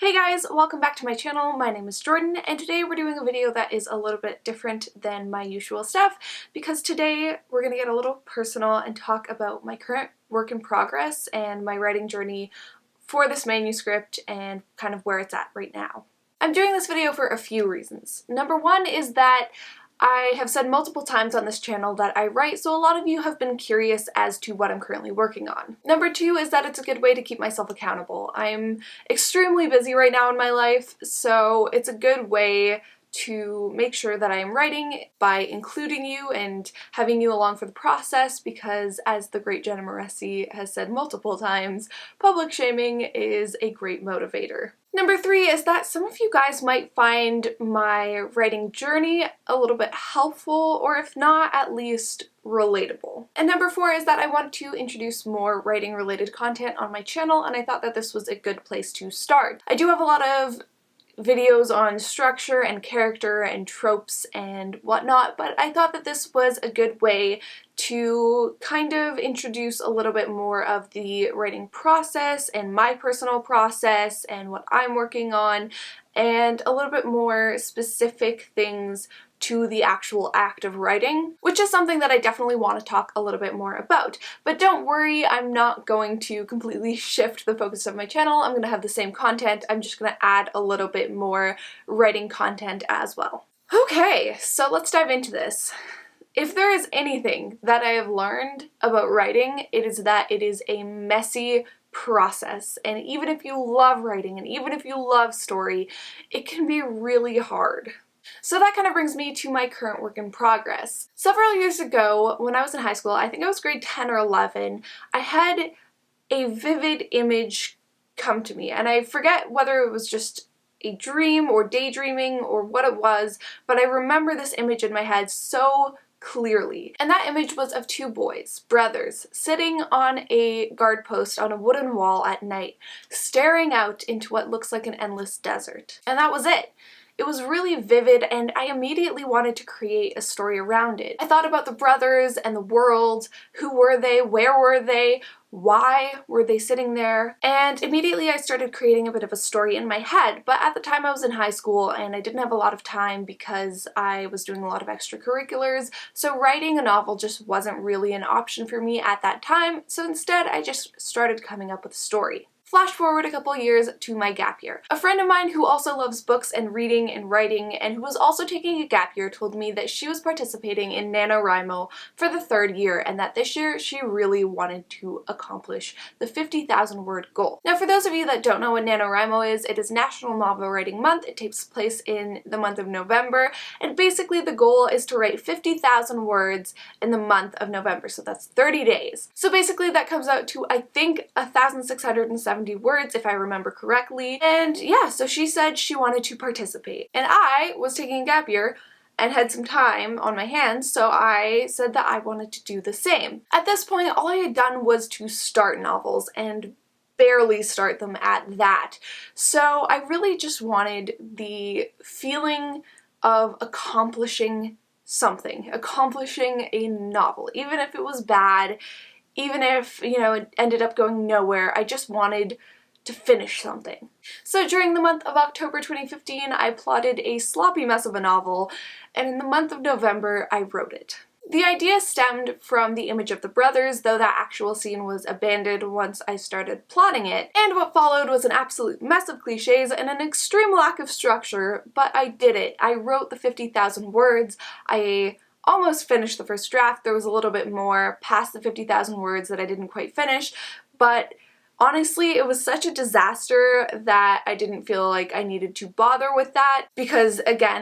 Hey guys, welcome back to my channel. My name is Jordan and today we're doing a video that is a little bit different than my usual stuff because today we're going to get a little personal and talk about my current work in progress and my writing journey for this manuscript and kind of where it's at right now. I'm doing this video for a few reasons. Number one is that I have said multiple times on this channel that I write, so a lot of you have been curious as to what I'm currently working on. Number two is that it's a good way to keep myself accountable. I'm extremely busy right now in my life, so it's a good way to make sure that I am writing by including you and having you along for the process because, as the great Jenna Moreci has said multiple times, public shaming is a great motivator. Number three is that some of you guys might find my writing journey a little bit helpful, or if not, at least relatable. And number four is that I want to introduce more writing related content on my channel, and I thought that this was a good place to start. I do have a lot of videos on structure and character and tropes and whatnot, but I thought that this was a good way to kind of introduce a little bit more of the writing process and my personal process and what I'm working on, and a little bit more specific things to the actual act of writing, which is something that I definitely want to talk a little bit more about. But don't worry, I'm not going to completely shift the focus of my channel. I'm going to have the same content. I'm just going to add a little bit more writing content as well. Okay, so let's dive into this. If there is anything that I have learned about writing, it is that it is a messy process. And even if you love writing and even if you love story, it can be really hard. So that kind of brings me to my current work in progress. Several years ago, when I was in high school, I think I was grade 10 or 11, I had a vivid image come to me, and I forget whether it was just a dream or daydreaming or what it was, but I remember this image in my head so clearly. And that image was of two boys, brothers, sitting on a guard post on a wooden wall at night, staring out into what looks like an endless desert. And that was it. It was really vivid, and I immediately wanted to create a story around it. I thought about the brothers and the world. Who were they? Where were they? Why were they sitting there? And immediately I started creating a bit of a story in my head, but at the time I was in high school and I didn't have a lot of time because I was doing a lot of extracurriculars, so writing a novel just wasn't really an option for me at that time, so instead I just started coming up with a story. Flash forward a couple years to my gap year. A friend of mine who also loves books and reading and writing and who was also taking a gap year told me that she was participating in NaNoWriMo for the third year and that this year she really wanted to accomplish the 50,000 word goal. Now, for those of you that don't know what NaNoWriMo is, it is National Novel Writing Month. It takes place in the month of November, and basically the goal is to write 50,000 words in the month of November, so that's 30 days. So basically that comes out to, I think, 1,670 words if I remember correctly. And yeah, so she said she wanted to participate. And I was taking a gap year and had some time on my hands, so I said that I wanted to do the same. At this point, all I had done was to start novels and barely start them at that. So I really just wanted the feeling of accomplishing something, accomplishing a novel, even if it was bad, even if, it ended up going nowhere. I just wanted to finish something. So during the month of October 2015, I plotted a sloppy mess of a novel, and in the month of November, I wrote it. The idea stemmed from the image of the brothers, though that actual scene was abandoned once I started plotting it, and what followed was an absolute mess of cliches and an extreme lack of structure, but I did it. I wrote the 50,000 words. I almost finished the first draft. There was a little bit more past the 50,000 words that I didn't quite finish, but honestly, it was such a disaster that I didn't feel like I needed to bother with that because, again,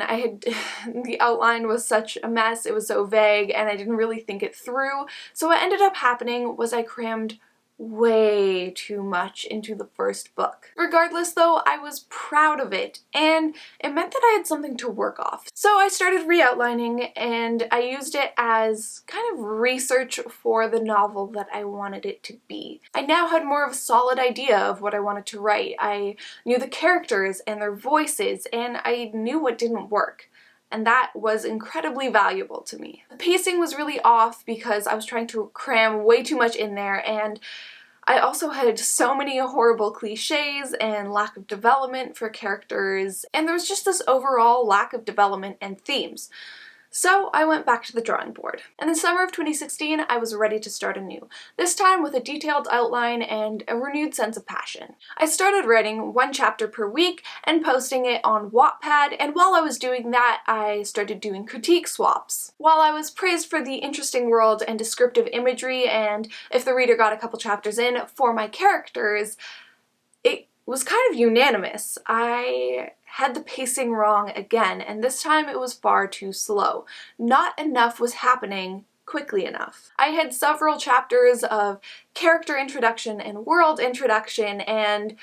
the outline was such a mess, it was so vague, and I didn't really think it through. So what ended up happening was I crammed way too much into the first book. Regardless though, I was proud of it, and it meant that I had something to work off. So I started re-outlining, and I used it as kind of research for the novel that I wanted it to be. I now had more of a solid idea of what I wanted to write. I knew the characters and their voices, and I knew what didn't work. And that was incredibly valuable to me. The pacing was really off because I was trying to cram way too much in there, and I also had so many horrible cliches and lack of development for characters, and there was just this overall lack of development and themes. So I went back to the drawing board. In the summer of 2016, I was ready to start anew, this time with a detailed outline and a renewed sense of passion. I started writing 1 chapter per week and posting it on Wattpad, and while I was doing that, I started doing critique swaps. While I was praised for the interesting world and descriptive imagery, and if the reader got a couple chapters in, for my characters, it was kind of unanimous. I had the pacing wrong again, and this time it was far too slow. Not enough was happening quickly enough. I had several chapters of character introduction and world introduction and,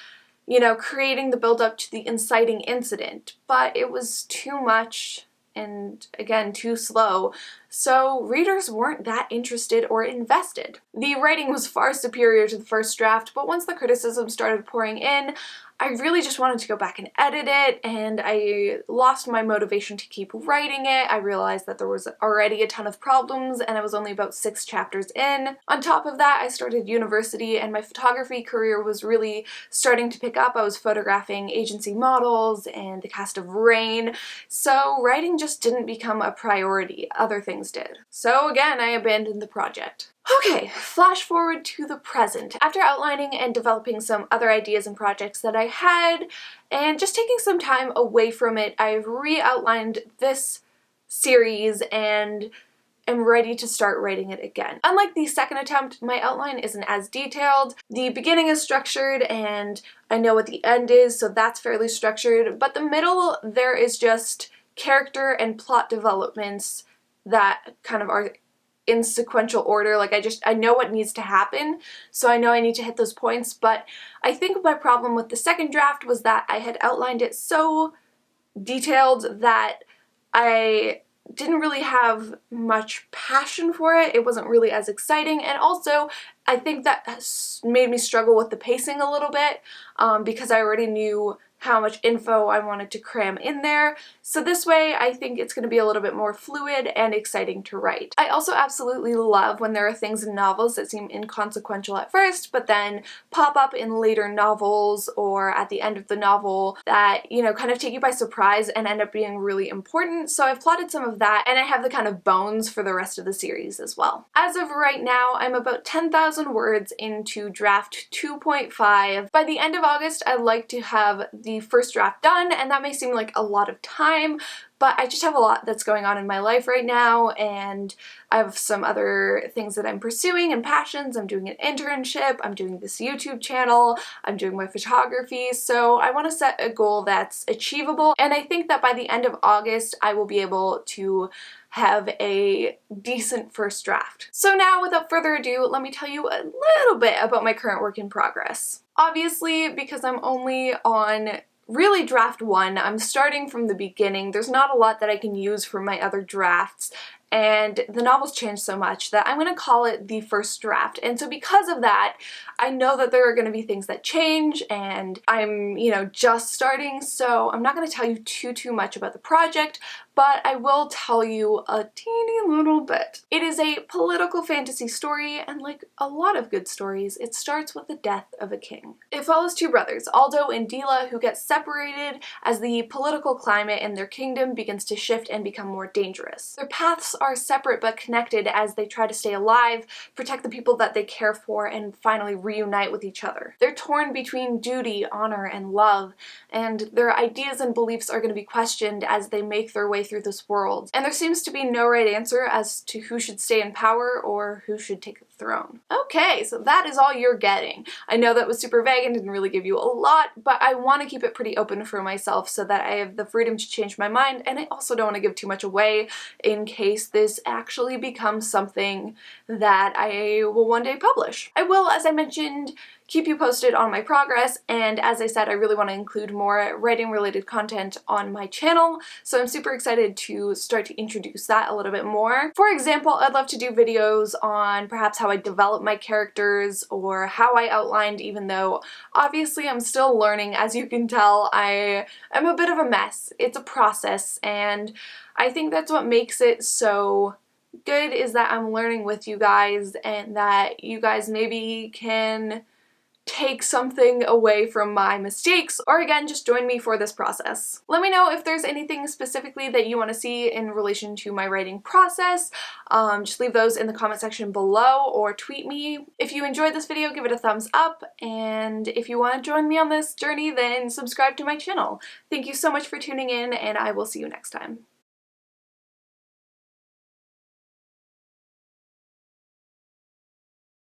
creating the build-up to the inciting incident, but it was too much and, again, too slow, so readers weren't that interested or invested. The writing was far superior to the first draft, but once the criticism started pouring in, I really just wanted to go back and edit it, and I lost my motivation to keep writing it. I realized that there was already a ton of problems, and I was only about 6 chapters in. On top of that, I started university, and my photography career was really starting to pick up. I was photographing agency models and the cast of Rain, so writing just didn't become a priority. Other things did. So again, I abandoned the project. Okay, flash forward to the present. After outlining and developing some other ideas and projects that I had, and just taking some time away from it, I've re-outlined this series and am ready to start writing it again. Unlike the second attempt, my outline isn't as detailed. The beginning is structured and I know what the end is, so that's fairly structured, but the middle, there is just character and plot developments that kind of are in sequential order. Like I know what needs to happen, so I know I need to hit those points, but I think my problem with the second draft was that I had outlined it so detailed that I didn't really have much passion for it. It wasn't really as exciting, and also I think that made me struggle with the pacing a little bit because I already knew how much info I wanted to cram in there. So this way, I think it's going to be a little bit more fluid and exciting to write. I also absolutely love when there are things in novels that seem inconsequential at first, but then pop up in later novels or at the end of the novel that, kind of take you by surprise and end up being really important. So I've plotted some of that, and I have the kind of bones for the rest of the series as well. As of right now, I'm about 10,000 words into draft 2.5. By the end of August, I'd like to have the first draft done, and that may seem like a lot of time, but I just have a lot that's going on in my life right now, and I have some other things that I'm pursuing and passions. I'm doing an internship, I'm doing this YouTube channel, I'm doing my photography, so I want to set a goal that's achievable, and I think that by the end of August I will be able to have a decent first draft. So now, without further ado, let me tell you a little bit about my current work in progress. Obviously, because I'm only on really draft 1, I'm starting from the beginning. There's not a lot that I can use for my other drafts, and the novel's changed so much that I'm going to call it the first draft. And so because of that, I know that there are going to be things that change, and I'm, just starting, so I'm not going to tell you too much about the project, but I will tell you a teeny little bit. It is a political fantasy story, and like a lot of good stories, it starts with the death of a king. It follows 2 brothers, Aldo and Dila, who get separated as the political climate in their kingdom begins to shift and become more dangerous. Their paths are separate but connected as they try to stay alive, protect the people that they care for, and finally reunite with each other. They're torn between duty, honor, and love, and their ideas and beliefs are going to be questioned as they make their way through this world. And there seems to be no right answer as to who should stay in power or who should take the throne. Okay, so that is all you're getting. I know that was super vague and didn't really give you a lot, but I want to keep it pretty open for myself so that I have the freedom to change my mind, and I also don't want to give too much away in case this actually becomes something that I will one day publish. I will, as I mentioned, keep you posted on my progress, and as I said, I really want to include more writing related content on my channel, so I'm super excited to start to introduce that a little bit more. For example, I'd love to do videos on perhaps how I develop my characters or how I outlined, even though obviously I'm still learning. As you can tell, I am a bit of a mess. It's a process, and I think that's what makes it so good, is that I'm learning with you guys, and that you guys maybe can take something away from my mistakes, or again, just join me for this process. Let me know if there's anything specifically that you want to see in relation to my writing process. Just leave those in the comment section below or tweet me. If you enjoyed this video, give it a thumbs up, and if you want to join me on this journey, then subscribe to my channel. Thank you so much for tuning in, and I will see you next time.